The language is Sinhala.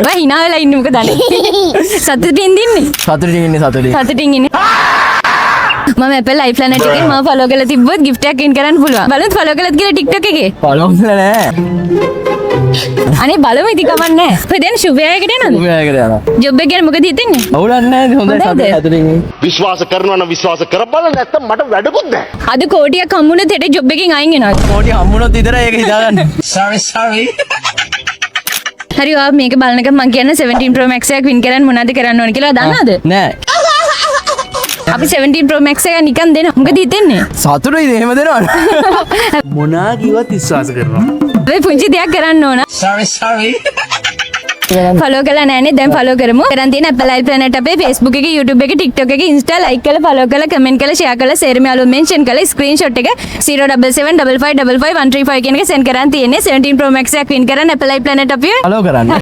ඔය hina වෙලා ඉන්නේ මොකද අනේ? සතුටින් ඉන්නේ. සතුටින් ඉන්නේ. මම Apple iPlanet එකේ මම follow කරලා තිබ්බොත් gift එකක් win කරන්න පුළුවන්. බලන්න follow කළාද කියලා TikTok එකේ. follow කරලා නෑ. අනේ බලමු ඉතින් කමක් නැහැ. ඔය දැන් සුභයකට යනවද? සුභයකට යනවා. ජොබ් එක ගැන මොකද හිතන්නේ? අවුලක් නෑ හොඳයි සතුටින්. විශ්වාස කරනවා නම් විශ්වාස කරපළ නැත්නම් මට වැඩකුත් නැහැ. අද කෝටියක් හම්බුනොත් හෙට ජොබ් එකෙන් අයින් වෙනවා. කෝටි හම්බුනොත් විතරයි ඒක හිතාගන්න. හරි ඔයා මේක බලනකම් මම කියන්නේ 17 Pro Max එකක් win කරන්න මොනවද කරන්න ඕන කියලා දන්නවද? නෑ. අපි 17 Pro Max එක නිකන් දෙනවා. මොකද හිතන්නේ? සතුටුයිද එහෙම දෙනවද? මොනා කිව්වත් විශ්වාස කරනවා. ඔය පුංචි දෙයක් කරන්න ඕන. follow කරලා නැන්නේ දැන් follow කරමු. කරන් තියෙන Apple iPlanet අපේ Facebook එකේ YouTube එකේ TikTok එකේ Insta like කරලා follow කරලා comment කරලා share කරලා share me යාළුවෝ mention කරලා screenshot එක 0775555 135 කියන එක send කරන් තියෙන්නේ 17 Pro Max එකක් win කරන් Apple iPlanet අපිව follow කරන්න.